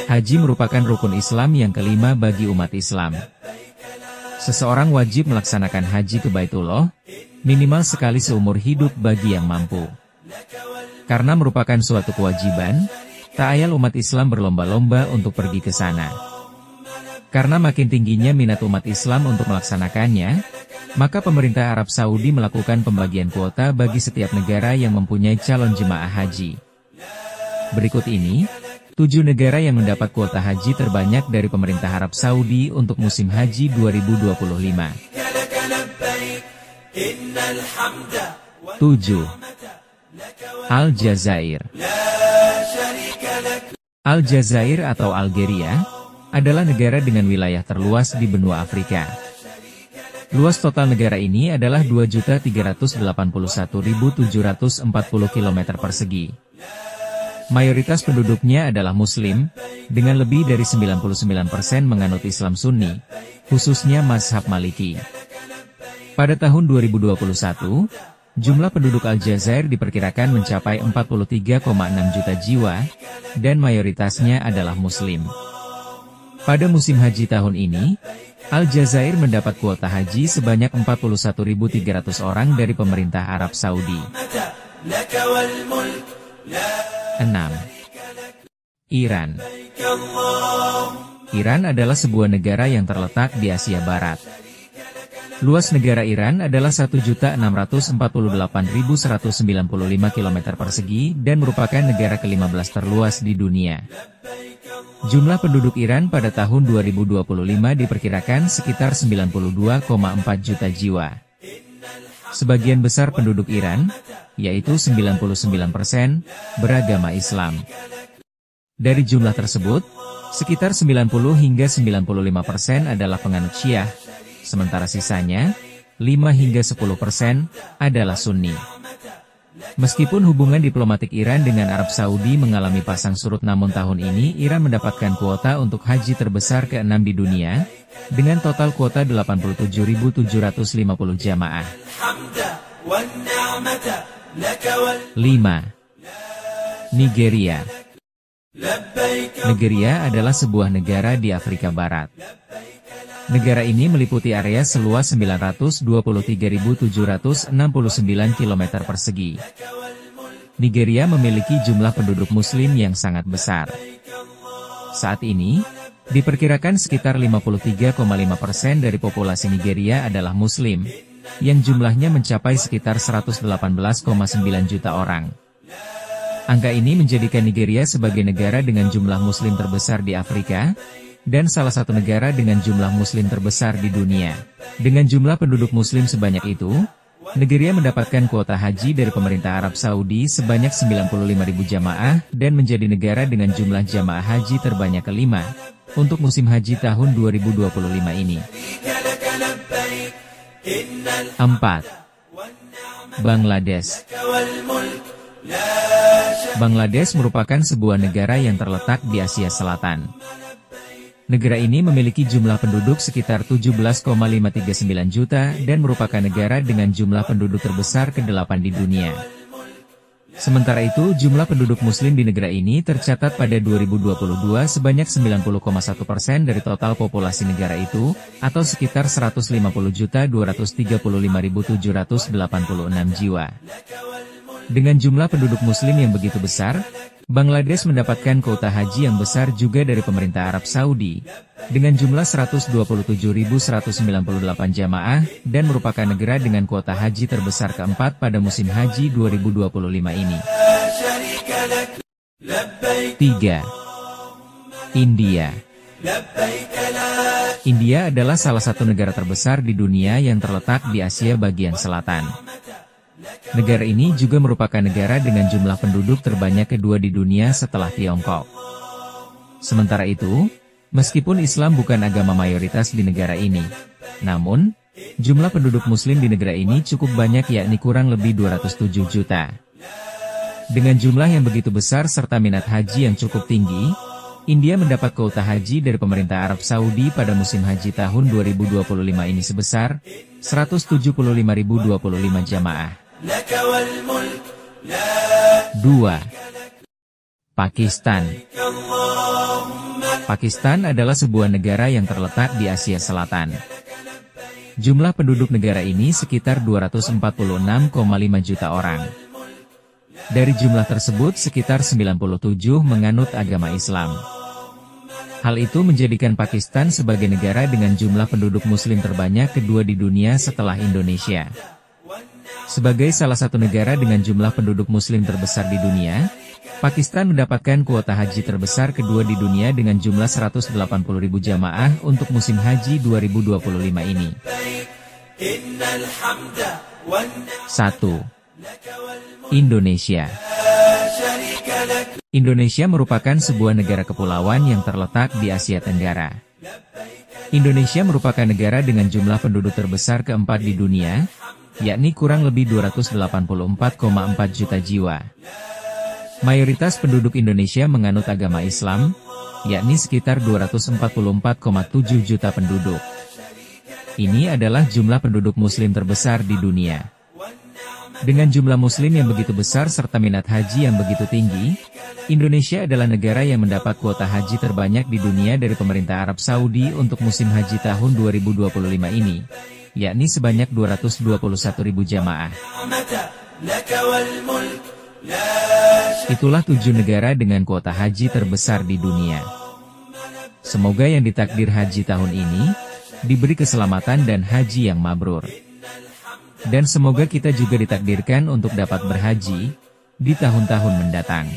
Haji merupakan rukun Islam yang kelima bagi umat Islam. Seseorang wajib melaksanakan haji ke Baitullah, minimal sekali seumur hidup bagi yang mampu. Karena merupakan suatu kewajiban, tak ayal umat Islam berlomba-lomba untuk pergi ke sana. Karena makin tingginya minat umat Islam untuk melaksanakannya, maka pemerintah Arab Saudi melakukan pembagian kuota bagi setiap negara yang mempunyai calon jemaah haji. Berikut ini 7 negara yang mendapat kuota haji terbanyak dari pemerintah Arab Saudi untuk musim haji 2025. 7. Aljazair. Aljazair atau Algeria adalah negara dengan wilayah terluas di benua Afrika. Luas total negara ini adalah 2.381.740 km persegi. Mayoritas penduduknya adalah Muslim, dengan lebih dari 99% menganut Islam Sunni, khususnya mazhab Maliki. Pada tahun 2021, jumlah penduduk Aljazair diperkirakan mencapai 43,6 juta jiwa, dan mayoritasnya adalah Muslim. Pada musim haji tahun ini, Aljazair mendapat kuota haji sebanyak 41.300 orang dari pemerintah Arab Saudi. 6. Iran. Iran adalah sebuah negara yang terletak di Asia Barat. Luas negara Iran adalah 1.648.195 km persegi dan merupakan negara ke-15 terluas di dunia. Jumlah penduduk Iran pada tahun 2025 diperkirakan sekitar 92,4 juta jiwa. Sebagian besar penduduk Iran, yaitu 99%, beragama Islam. Dari jumlah tersebut, sekitar 90 hingga 95% adalah penganut Syiah, sementara sisanya, 5 hingga 10%, adalah Sunni. Meskipun hubungan diplomatik Iran dengan Arab Saudi mengalami pasang surut, namun tahun ini Iran mendapatkan kuota untuk haji terbesar ke-6 di dunia, dengan total kuota 87.750 jamaah. 5. Nigeria. Nigeria adalah sebuah negara di Afrika Barat. Negara ini meliputi area seluas 923.769 km persegi. Nigeria memiliki jumlah penduduk Muslim yang sangat besar. Saat ini, diperkirakan sekitar 53,5% dari populasi Nigeria adalah Muslim, yang jumlahnya mencapai sekitar 118,9 juta orang. Angka ini menjadikan Nigeria sebagai negara dengan jumlah Muslim terbesar di Afrika, dan salah satu negara dengan jumlah Muslim terbesar di dunia. Dengan jumlah penduduk Muslim sebanyak itu, Nigeria mendapatkan kuota haji dari pemerintah Arab Saudi sebanyak 95.000 jamaah, dan menjadi negara dengan jumlah jamaah haji terbanyak kelima, untuk musim haji tahun 2025 ini. 4. Bangladesh. Bangladesh merupakan sebuah negara yang terletak di Asia Selatan. Negara ini memiliki jumlah penduduk sekitar 17,539 juta dan merupakan negara dengan jumlah penduduk terbesar ke-8 di dunia. Sementara itu, jumlah penduduk Muslim di negara ini tercatat pada 2022 sebanyak 90,1% dari total populasi negara itu, atau sekitar 150.235.786 jiwa. Dengan jumlah penduduk Muslim yang begitu besar, Bangladesh mendapatkan kuota haji yang besar juga dari pemerintah Arab Saudi, dengan jumlah 127.198 jamaah, dan merupakan negara dengan kuota haji terbesar keempat pada musim haji 2025 ini. 3. India. India adalah salah satu negara terbesar di dunia yang terletak di Asia bagian selatan. Negara ini juga merupakan negara dengan jumlah penduduk terbanyak kedua di dunia setelah Tiongkok. Sementara itu, meskipun Islam bukan agama mayoritas di negara ini, namun, jumlah penduduk Muslim di negara ini cukup banyak, yakni kurang lebih 207 juta. Dengan jumlah yang begitu besar serta minat haji yang cukup tinggi, India mendapat kuota haji dari pemerintah Arab Saudi pada musim haji tahun 2025 ini sebesar 175.025 jamaah. 2. Pakistan. Pakistan adalah sebuah negara yang terletak di Asia Selatan. Jumlah penduduk negara ini sekitar 246,5 juta orang. Dari jumlah tersebut sekitar 97 menganut agama Islam. Hal itu menjadikan Pakistan sebagai negara dengan jumlah penduduk muslim terbanyak kedua di dunia setelah Indonesia. Sebagai salah satu negara dengan jumlah penduduk muslim terbesar di dunia, Pakistan mendapatkan kuota haji terbesar kedua di dunia dengan jumlah 180.000 jamaah untuk musim haji 2025 ini. 1. Indonesia. Indonesia merupakan sebuah negara kepulauan yang terletak di Asia Tenggara. Indonesia merupakan negara dengan jumlah penduduk terbesar keempat di dunia, yakni kurang lebih 284,4 juta jiwa. Mayoritas penduduk Indonesia menganut agama Islam, yakni sekitar 244,7 juta penduduk. Ini adalah jumlah penduduk muslim terbesar di dunia. Dengan jumlah muslim yang begitu besar serta minat haji yang begitu tinggi, Indonesia adalah negara yang mendapat kuota haji terbanyak di dunia dari pemerintah Arab Saudi untuk musim haji tahun 2025 ini, yakni sebanyak 221.000 jamaah. Itulah 7 negara dengan kuota haji terbesar di dunia. Semoga yang ditakdir haji tahun ini diberi keselamatan dan haji yang mabrur. Dan semoga kita juga ditakdirkan untuk dapat berhaji di tahun-tahun mendatang.